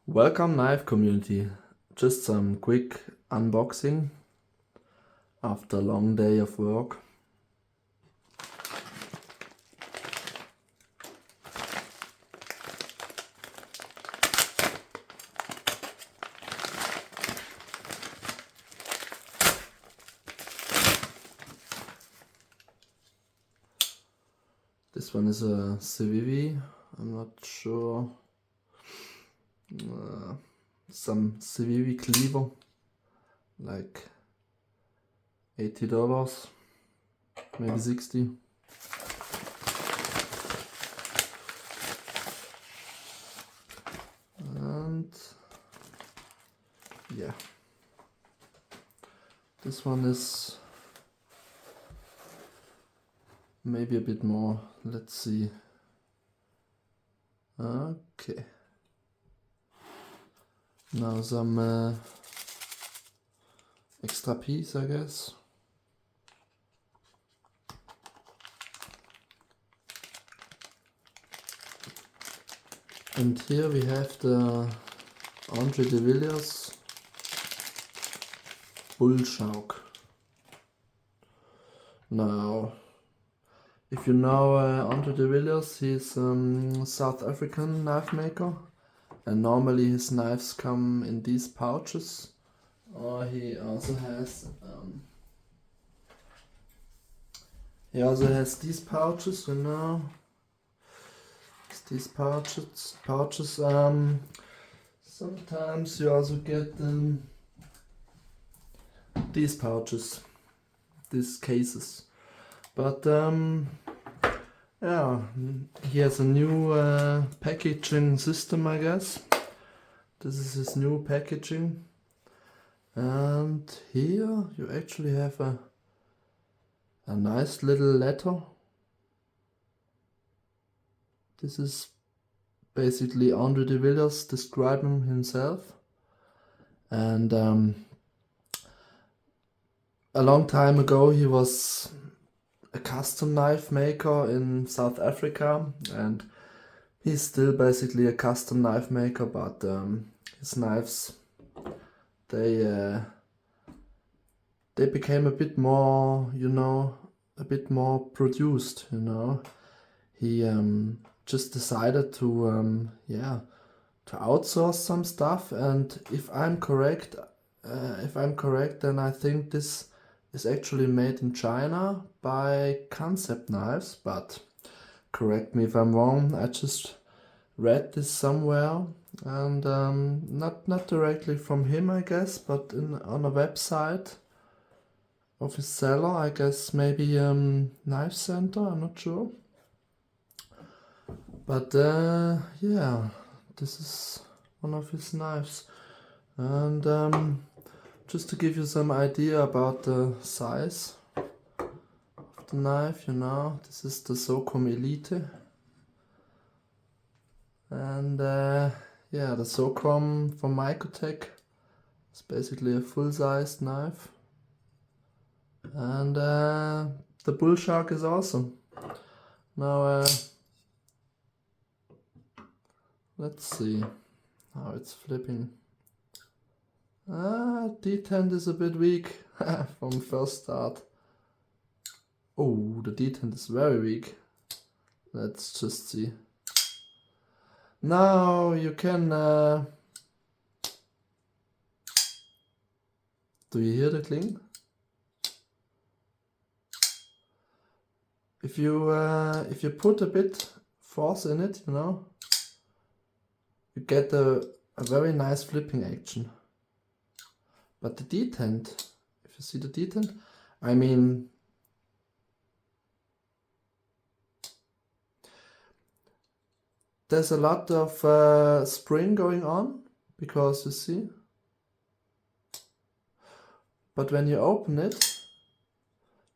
Welcome knife community, just some quick unboxing after a long day of work. This one is a Civivi, I'm not sure. Some Civivi cleaver, like $80, maybe 60. And yeah, this one is maybe a bit more. Let's see. Okay. Now some extra piece, I guess. And here we have the Adv Villiers Bullshark. Now, if you know Adv Villiers, he's a South African knife maker. And normally his knives come in these pouches, or he also has these pouches, you know. It's these pouches. Sometimes you also get these pouches, these cases. But yeah, he has a new packaging system, I guess. This is his new packaging. And here you actually have a nice little letter. This is basically Adv Villiers describing himself. And a long time ago he was a custom knife maker in South Africa, and he's still basically a custom knife maker, but his knives, they became a bit more, you know, a bit more produced, you know. He just decided to to outsource some stuff, and if I'm correct, then I think this is actually made in China by Kansept knives, but correct me if I'm wrong. I just read this somewhere, and not directly from him, I guess, but on a website of his seller, I guess maybe Knifecenter, I'm not sure. But yeah, this is one of his knives, and just to give you some idea about the size of the knife, you know, this is the SOCOM Elite. And yeah, the SOCOM from Microtech is basically a full-sized knife. And the Bullshark is awesome. Now let's see how it's flipping. Detend is a bit weak from first start. Oh, the detend is very weak. Let's just see. Now you can... do you hear the cling? If you put a bit force in it, you know, you get a very nice flipping action. But the detend, if you see the detend, I mean, there's a lot of spring going on, because you see. But when you open it,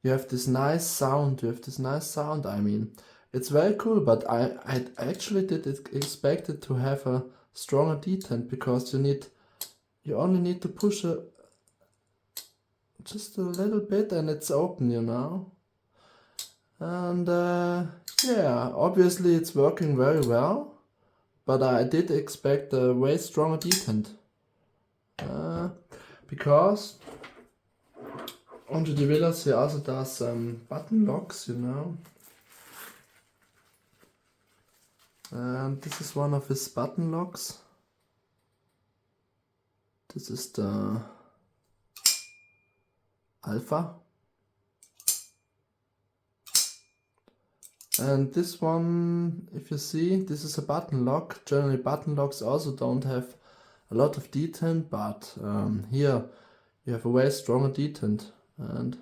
you have this nice sound. I mean, it's very cool, but I actually did expect it to have a stronger detend, because you only need to push just a little bit and it's open, you know. And yeah, obviously it's working very well, but I did expect a way stronger detend. Because under the Villiers he also does button locks, you know. And this is one of his button locks. This is the Alpha. And this one, if you see, this is a button lock. Generally button locks also don't have a lot of detend, but here you have a way stronger detend. And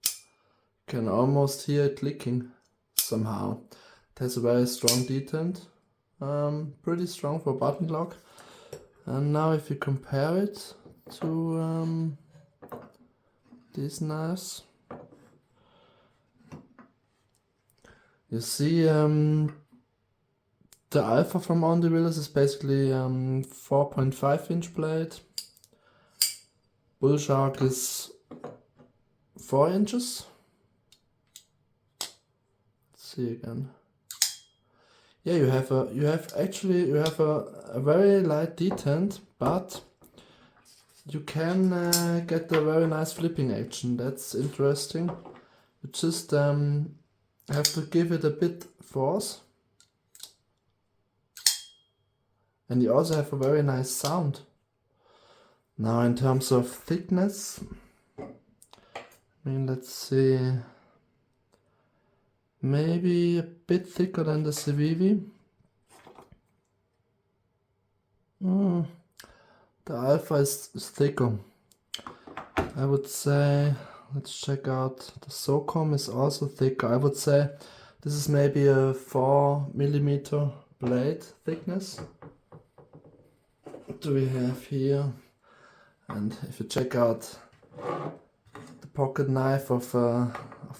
you can almost hear it clicking somehow. It has a very strong detend. Pretty strong for button lock. And now if you compare it to these knives, you see the Alpha from Adv Villiers is basically 4.5 inch blade. Bullshark is 4 inches. Let's see again. Yeah, you have a very light detend, but you can get a very nice flipping action. That's interesting. You just have to give it a bit force, and you also have a very nice sound. Now in terms of thickness, I mean, let's see, maybe a bit thicker than the Civivi. The Alpha is thicker. I would say, let's check out, the SOCOM is also thicker. I would say this is maybe a 4mm blade thickness. What do we have here? And if you check out the pocket knife of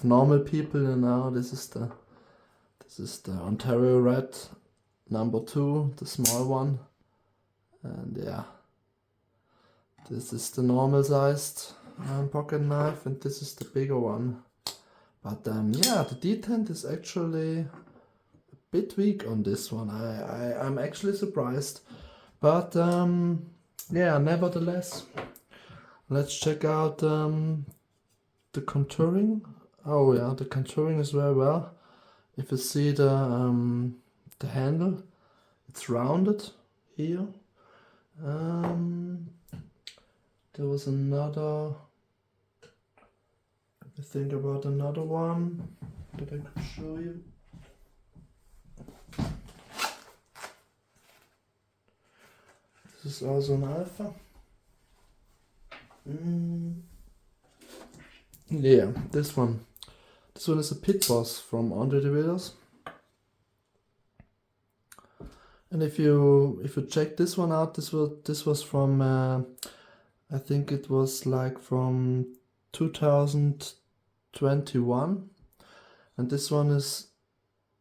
normal people, you know, this is the Ontario Red number 2, the small one, and yeah, this is the normal sized pocket knife, and this is the bigger one. But yeah, the detend is actually a bit weak on this one. I'm actually surprised, but yeah, nevertheless, let's check out the contouring. Oh yeah, the contouring is very well. If you see the handle, it's rounded here. There was another, let me think about another one that I could show you. This is also an Alpha. Yeah, this one. This one is a Pit Boss from Adv Villiers. And if you check this one out, this was from I think it was like from 2021, and this one is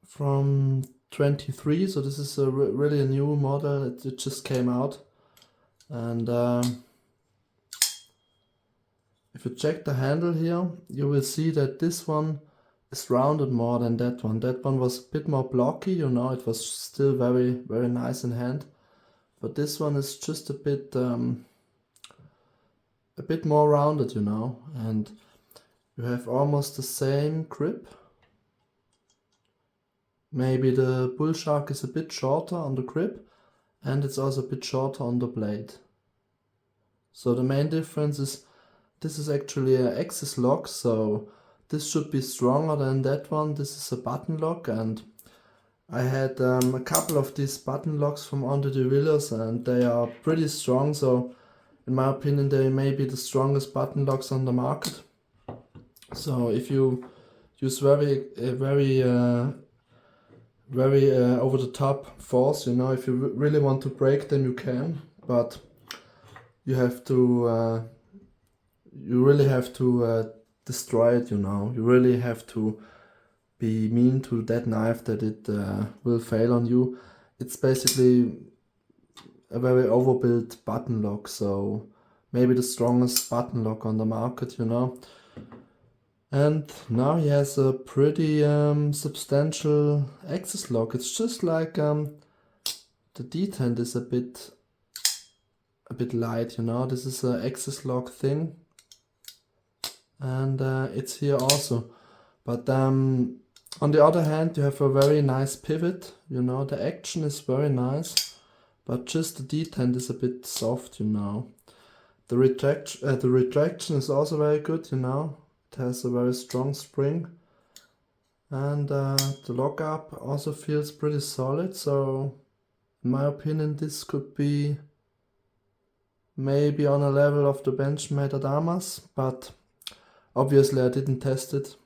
from 23. So this is really a new model. It just came out, and if you check the handle here, you will see that this one is rounded more than that one. That one was a bit more blocky, you know, it was still very, very nice in hand. But this one is just a bit more rounded, you know, and you have almost the same grip. Maybe the Bullshark is a bit shorter on the grip, and it's also a bit shorter on the blade. So the main difference is this is actually an axis lock, so this should be stronger than that one. This is a button lock, and I had a couple of these button locks from Adv Villiers, and they are pretty strong. So in my opinion, they may be the strongest button locks on the market. So if you use very over the top force, you know, if you really want to break them, you can, but you have to you really have to destroy it, you know. You really have to be mean to that knife that it will fail on you. It's basically a very overbuilt button lock, so maybe the strongest button lock on the market, you know. And now he has a pretty substantial axis lock. It's just like the detend is a bit light, you know. This is an axis lock thing, and it's here also. But on the other hand, you have a very nice pivot, you know. The action is very nice, but just the detend is a bit soft, you know. The retraction is also very good, you know. It has a very strong spring, and the lockup also feels pretty solid. So in my opinion, this could be maybe on a level of the Benchmade Adamas, but obviously I didn't test it.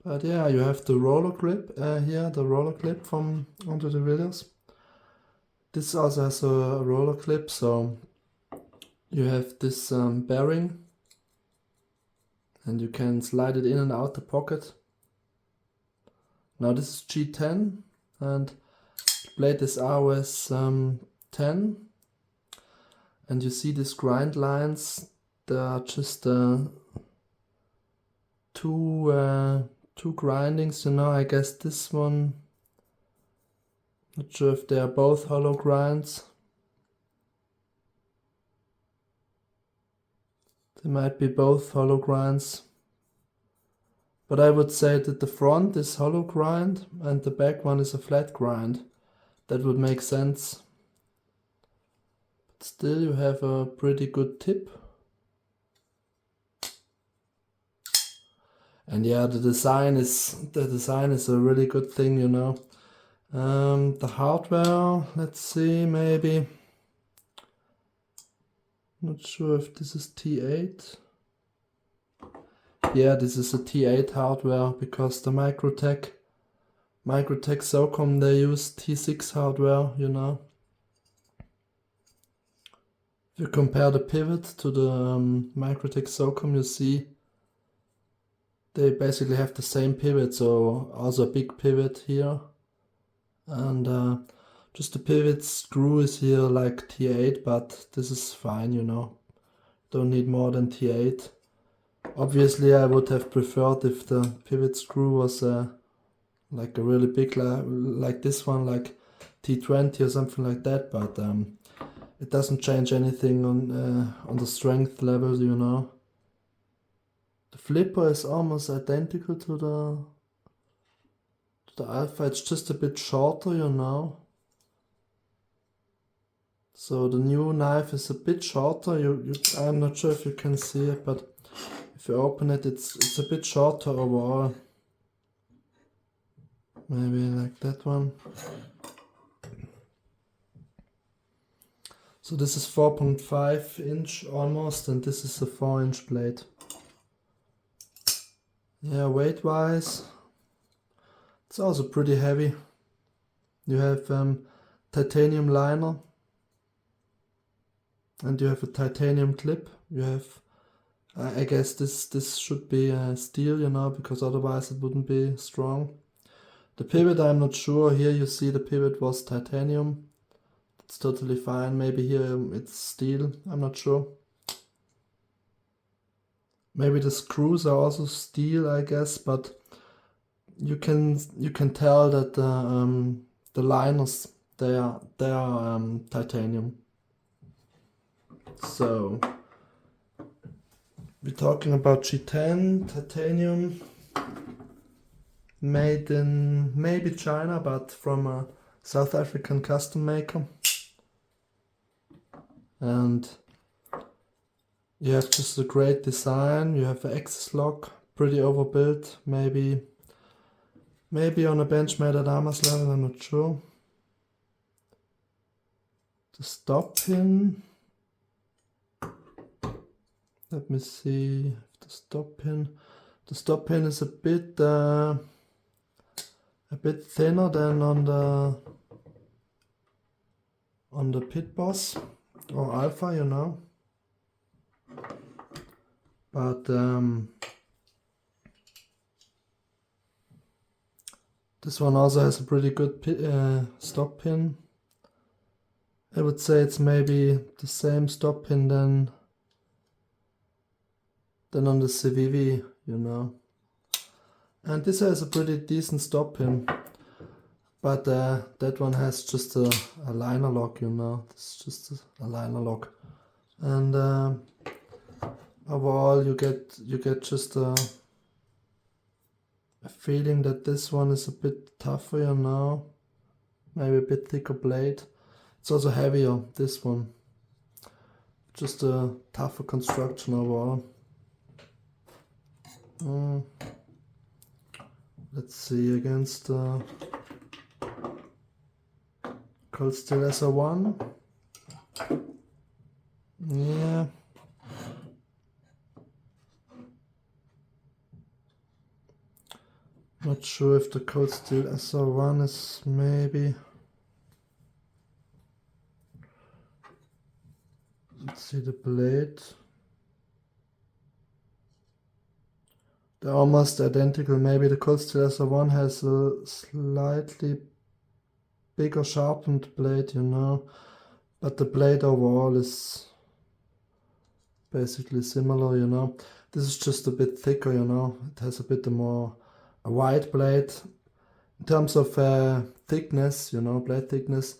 But yeah, you have the roller grip here, the roller clip from onto the Villiers. This also has a roller clip, so you have this bearing, and you can slide it in and out the pocket. Now this is G10, and the blade is ROS 10, and you see these grind lines. They are just two grindings, you know. I guess this one, not sure if they are both hollow grinds. They might be both hollow grinds, but I would say that the front is hollow grind and the back one is a flat grind. That would make sense. But still, you have a pretty good tip. And yeah, the design is a really good thing, you know. The hardware, let's see, maybe. Not sure if this is T8. Yeah, this is a T8 hardware, because the Microtech SOCOM, they use T6 hardware, you know. If you compare the pivot to the Microtech SOCOM, you see they basically have the same pivot, so also a big pivot here. And just the pivot screw is here like T8, but this is fine, you know. Don't need more than T8. Obviously I would have preferred if the pivot screw was like a really big, like this one, like T20 or something like that, but it doesn't change anything on the strength level, you know. The flipper is almost identical to the Alpha, it's just a bit shorter, you know. So the new knife is a bit shorter. I'm not sure if you can see it, but if you open it, it's a bit shorter overall. Maybe like that one. So this is 4.5 inch almost, and this is a 4-inch blade. Yeah, weight wise, it's also pretty heavy. You have titanium liner, and you have a titanium clip. You have, I guess this should be steel, you know, because otherwise it wouldn't be strong. The pivot, I'm not sure. Here you see the pivot was titanium. It's totally fine. Maybe here it's steel, I'm not sure. Maybe the screws are also steel, I guess, but you can tell that the liners, they are titanium. So we're talking about G10 titanium, made in maybe China, but from a South African custom maker. And you have just a great design. You have an axis lock, pretty overbuilt, maybe on a Benchmade Adamas level, I'm not sure. The stop pin, let me see, the stop pin is a bit thinner than on the Pit Boss or Alpha, you know. But this one also has a pretty good stop pin. I would say it's maybe the same stop pin than than on the CVV, you know. And this has a pretty decent stop pin, but that one has just a liner lock, you know. It's just a liner lock, and overall you get just a feeling that this one is a bit tougher, you know. Maybe a bit thicker blade. It's also heavier, this one. Just a tougher construction overall. Let's see, against Cold Steel SR1. Yeah. Not sure if the Cold Steel SR1 is maybe. Let's see the blade. They're almost identical. Maybe the Cold Steel SR1 has a slightly bigger sharpened blade, you know, but the blade overall is basically similar, you know. This is just a bit thicker, you know. It has a bit more a wide blade. In terms of thickness, you know, blade thickness,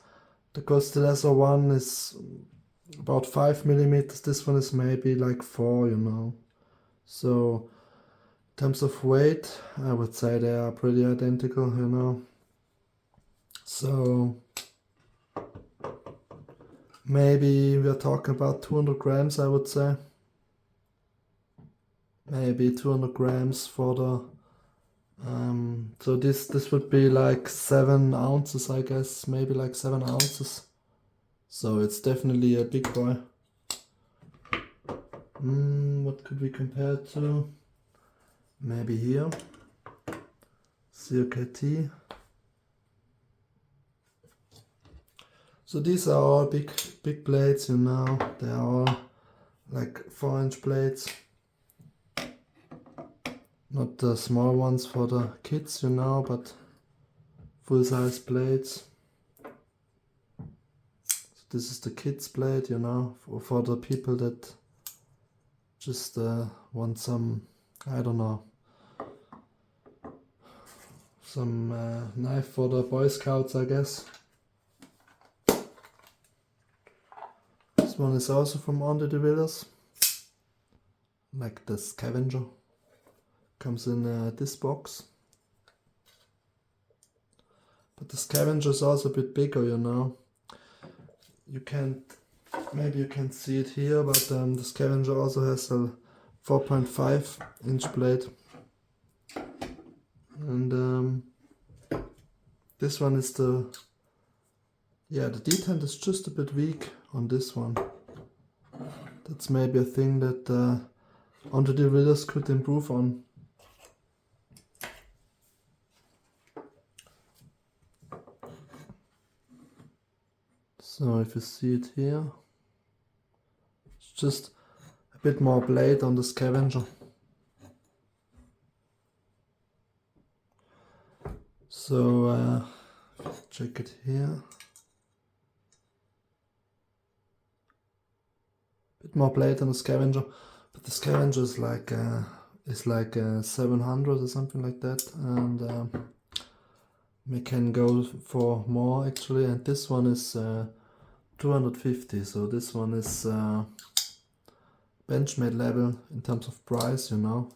the Cold Steel SR1 is about 5 millimeters. This one is maybe like 4, you know. So in terms of weight, I would say they are pretty identical, you know. So maybe we are talking about 200 grams, I would say. Maybe 200 grams for the so this would be like 7 ounces, I guess, maybe like 7 ounces. So it's definitely a big boy. What could we compare it to? Maybe here, COKT. So these are all big blades, you know. They are all like 4-inch blades. Not the small ones for the kids, you know, but full-size blades. So this is the kids blade, you know, for the people that just want some, I don't know, some knife for the Boy Scouts, I guess. This one is also from Adv Villiers, like the Scavenger. Comes in this box. But the Scavenger is also a bit bigger, you know. You can't, maybe you can see it here, but the Scavenger also has a 4.5-inch blade. And this one is the detend is just a bit weak on this one. That's maybe a thing that Adv Villiers could improve on. So if you see it here, it's just a bit more blade on the Scavenger. So check it here. Bit more blade on the Scavenger, but the Scavenger is like 700 or something like that, and we can go for more actually. And this one is 250. So this one is Benchmade level in terms of price, you know.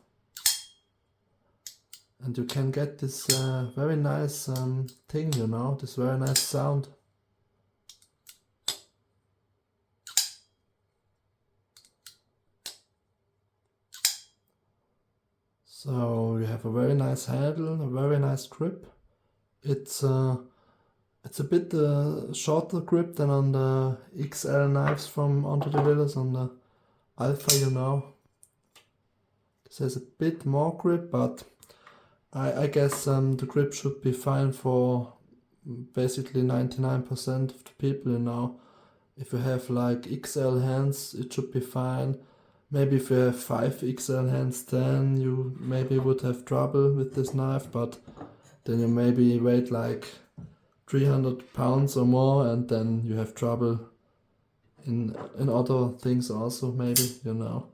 And you can get this very nice thing, you know, this very nice sound. So you have a very nice handle, a very nice grip. It's a bit shorter grip than on the XL knives from Adv Villiers, on the Alpha, you know. This has a bit more grip, but I guess the grip should be fine for basically 99% of the people, you know. If you have like XL hands, it should be fine. Maybe if you have 5 XL hands, then you maybe would have trouble with this knife, but then you maybe weigh like 300 pounds or more, and then you have trouble in other things also, maybe, you know.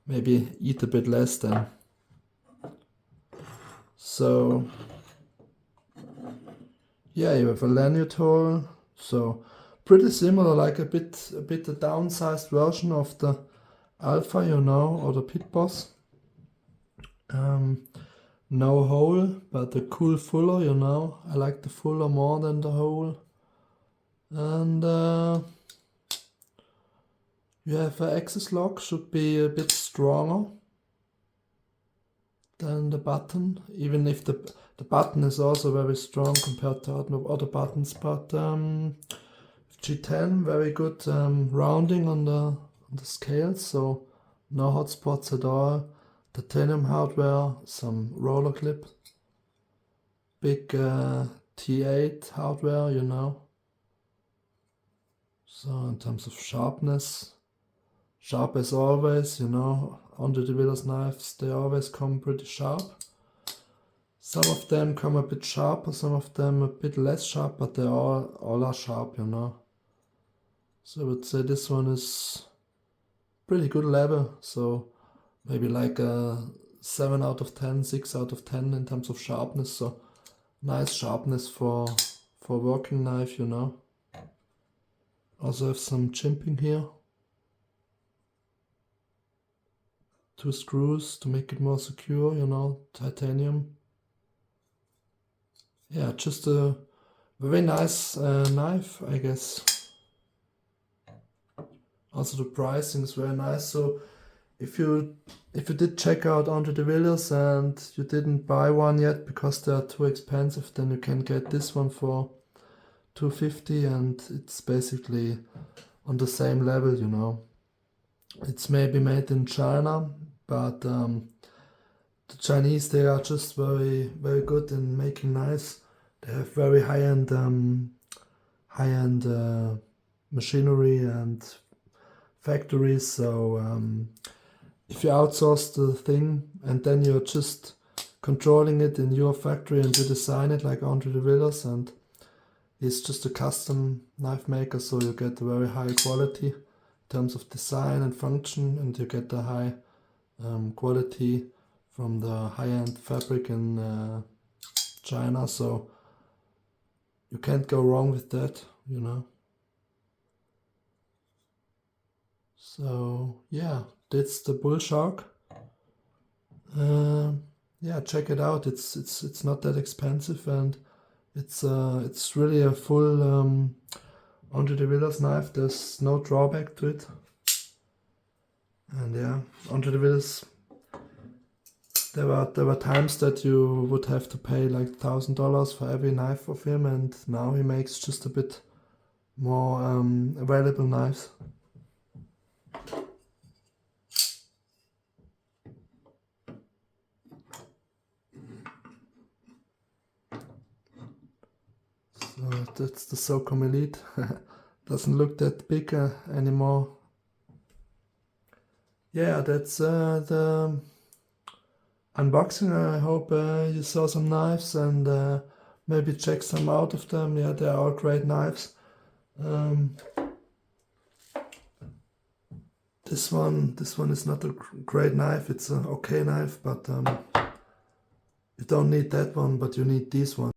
maybe eat a bit less then. So yeah, you have a lanyard hole, so pretty similar, like a bit the downsized version of the Alpha, you know, or the Pit Boss. No hole, but a cool fuller, you know. I like the fuller more than the hole. And you have an axis lock, should be a bit stronger than the button, even if the button is also very strong compared to other buttons. But G10, very good rounding on the scales, so no hot spots at all. Titanium hardware, some roller clip, big T8 hardware, you know. So in terms of sharpness, sharp as always, you know. Onto the Villiers knives, they always come pretty sharp. Some of them come a bit sharper, some of them a bit less sharp, but they all are sharp, you know. So I would say this one is pretty good level, so maybe like a 7 out of 10, 6 out of 10 in terms of sharpness. So nice sharpness for working knife, you know. Also have some chimping here. 2 screws to make it more secure, you know, titanium. Yeah, just a very nice knife, I guess. Also the pricing is very nice. So if you did check out Onto the Villiers and you didn't buy one yet because they are too expensive, then you can get this one for $250, and it's basically on the same level, you know. It's maybe made in China, but the Chinese, they are just very good in making knives. They have very high-end machinery and factories. So if you outsource the thing and then you're just controlling it in your factory and you design it like Onto the Villiers, and it's just a custom knife maker, so you get a very high quality in terms of design and function, and you get the high quality from the high-end fabric in China, so you can't go wrong with that, you know. So yeah, that's the Bullshark. Yeah, check it out. It's not that expensive, and it's really a full Onto the Villiers knife. There's no drawback to it. And yeah, Onto the Villiers, there were times that you would have to pay like $1,000 for every knife of him, and now he makes just a bit more available knives. So that's the SOCOM Elite. Doesn't look that big anymore. Yeah, that's the unboxing. I hope you saw some knives and maybe check some out of them. Yeah, they're all great knives. This one is not a great knife. It's an okay knife, but you don't need that one, but you need this one.